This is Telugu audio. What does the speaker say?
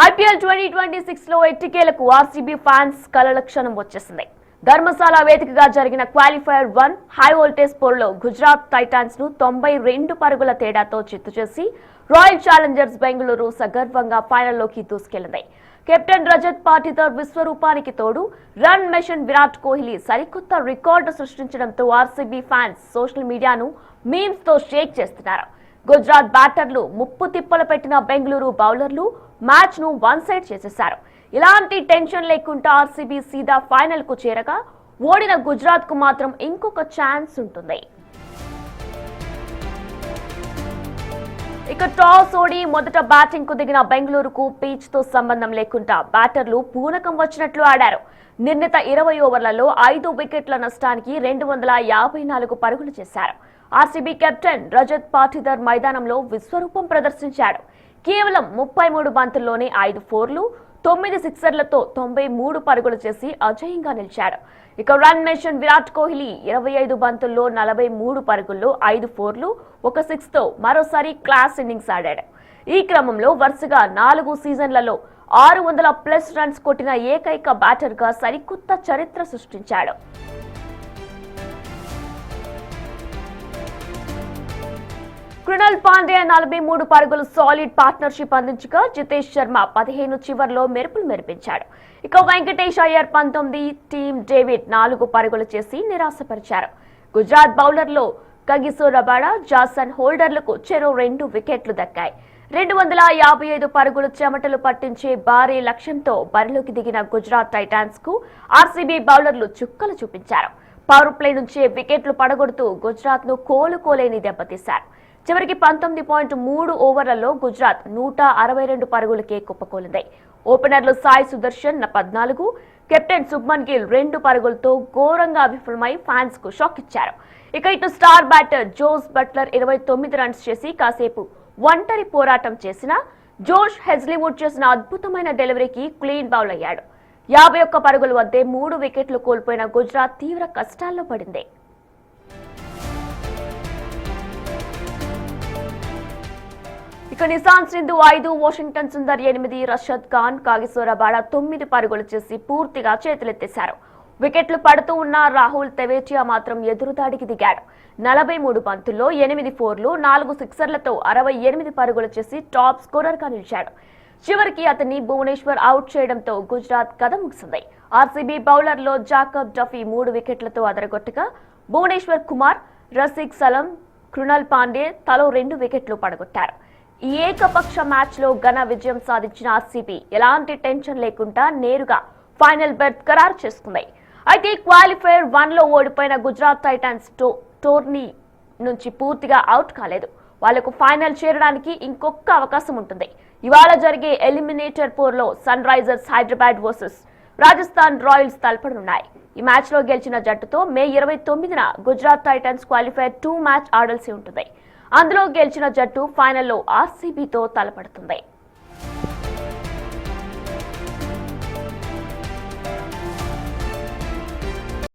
ఐపీఎల్ 2026 లో ఎట్టికేలకు ఆర్సీబీ ఫ్యాన్స్ కలలక్షణం వచ్చేసింది. ధర్మశాల వేదికగా జరిగిన క్వాలిఫైయర్ 1 హై వోల్టేజ్ పోరులో గుజరాత్ టైటాన్స్ ను 92 పరుగుల తేడాతో చిత్తు చేసి రాయల్ ఛాలెంజర్స్ బెంగళూరు సగర్వంగా ఫైనల్లోకి దూసుకెళ్లింది. కెప్టెన్ రజత్ పాటిదార్ విశ్వరూపానికి తోడు రన్ మెషిన్ విరాట్ కోహ్లీ సరికొత్త రికార్డు సృష్టించడంతో ఆర్సీబీ ఫ్యాన్స్ సోషల్ మీడియాను మీమ్స్ తో షేక్ చేస్తున్నారు. గుజరాత్ బ్యాటర్లు ముప్పు తిప్పలు పెట్టిన బెంగళూరు బౌలర్లు మ్యాచ్ ను వన్ సైడ్ చేసేశారు. ఇలాంటి టెన్షన్ లేకుండా ఆర్సీబీ సీదా ఫైనల్ కు చేరగా ఓడిన గుజరాత్ కు మాత్రం ఇంకొక ఛాన్స్ ఉంటుంది. ఇక టాస్ ఓడి మొదట బ్యాటింగ్ కు దిగిన బెంగళూరుకు పిచ్ తో సంబంధం లేకుండా బ్యాటర్లు పూనకం వచ్చినట్లు ఆడారు. నిర్ణీత 20 ఓవర్లలో 5 వికెట్ల నష్టానికి 254 పరుగులు చేశారు. ఆర్సీబీ కెప్టెన్ రజత్ పాటిదార్ మైదానంలో విశ్వరూపం ప్రదర్శించాడు. కేవలం 33 బంతుల్లోనే 5 ఫోర్లు 9 సిక్సర్లతో 93 పరుగులు చేసి అజేయంగా నిలిచాడు. ఇక రన్ మెషిన్ విరాట్ కోహ్లీ 25 బంతుల్లో 43 పరుగుల్లో 5 ఫోర్లు 1 సిక్స్ తో మరోసారి క్లాస్ ఇన్నింగ్స్ ఆడాడు. ఈ క్రమంలో వరుసగా 4 సీజన్లలో 600+ రన్స్ కొట్టిన ఏకైక బ్యాటర్ గా సరికొత్త చరిత్ర సృష్టించాడు. కృణాల్ పాండ్యా 43 పరుగులు సాలిడ్ పార్ట్నర్షిప్ అందించగా జితేష్ శర్మ 15 చివర్లో మెరుపులు మెరిపించాడు. ఇక వెంకటేష్ అయ్యర్ 19, టీమ్ డేవిడ్ 4 పరుగులు చేసి నిరాశపరిచారు. గుజరాత్ బౌలర్లో కగిసో రబాడా, జాసన్ హోల్డర్లకు చెరో 2 వికెట్లు దక్కాయి. 255 పరుగులు చెమటలు పట్టించే భారీ లక్ష్యంతో బరిలోకి దిగిన గుజరాత్ టైటాన్స్ కు ఆర్సీబీ బౌలర్లు చుక్కలు చూపించారు. పవర్ ప్లే నుంచే వికెట్లు పడగొడుతూ గుజరాత్ ను కోలుకోలేని దెబ్బతీశారు. చివరికి 19.3 ఓవర్లలో గుజరాత్ 162 పరుగులకే కుప్పకూలింది. ఓపెనర్లు సాయి సుదర్శన్ 14, కెప్టెన్ శుభ్మన్ గిల్ 2 పరుగులతో ఘోరంగా విఫలమై ఫ్యాన్స్ కు షాక్ ఇచ్చారు. ఇక ఇటు star batter Jos Buttler 29 runs చేసి కాసేపు ఒంటరి పోరాటం చేసిన జోష్ హెజ్లీవుడ్ చేసిన అద్భుతమైన డెలివరీకి క్లీన్ బౌల్ అయ్యాడు. 51 పరుగుల వద్దే 3 వికెట్లు కోల్పోయిన గుజరాత్ తీవ్ర కష్టాల్లో పడింది. ఇక Nishant Sindhu 5, Washington Sundar 8, రషద్ Khan, Kagiso Rabada 9 పరుగులు చేసి పూర్తిగా చేతులెత్తేశారు. వికెట్లు పడుతూ ఉన్న రాహుల్ తెవేటియా మాత్రం ఎదురుదాడికి దిగాడు. 43 బంతుల్లో 8 ఫోర్లు 4 సిక్సర్లతో 68 పరుగులు చేసి టాప్ స్కోరర్ గా నిలిచాడు. చివరికి అతన్ని భువనేశ్వర్ అవుట్ చేయడంతో గుజరాత్ కథ ముగిసింది. ఆర్సీబీ బౌలర్లో జాకబ్ డఫీ 3 వికెట్లతో అదరగొట్టగా భువనేశ్వర్ కుమార్, రసిక్ సలం, కృణాల్ పాండ్యా తలో 2 వికెట్లు పడగొట్టారు. ఈ ఏకపక్ష మ్యాచ్ లో ఘన విజయం సాధించిన ఆర్సీబీ ఎలాంటి టెన్షన్ లేకుండా నేరుగా ఫైనల్ బెర్త్ ఖరారు చేసుకుంది. అయితే క్వాలిఫైయర్ 1 లో ఓడిపోయిన గుజరాత్ టైటాన్స్ టోర్నీ నుంచి పూర్తిగా అవుట్ కాలేదు. వాళ్లకు ఫైనల్ చేరడానికి ఇంకొక అవకాశం ఉంటుంది. ఇవాళ జరిగే ఎలిమినేటర్ పోర్లో Sunrisers Hyderabad versus Rajasthan Royals తలపడనున్నాయి. ఈ మ్యాచ్ లో గెలిచిన జట్టుతో మే 29న గుజరాత్ టైటాన్స్ క్వాలిఫైయర్ 2 మ్యాచ్ ఆడాల్సి ఉంటుంది. అందులో గెలిచిన జట్టు ఫైనల్లో ఆర్సీబీతో తలపడుతుంది.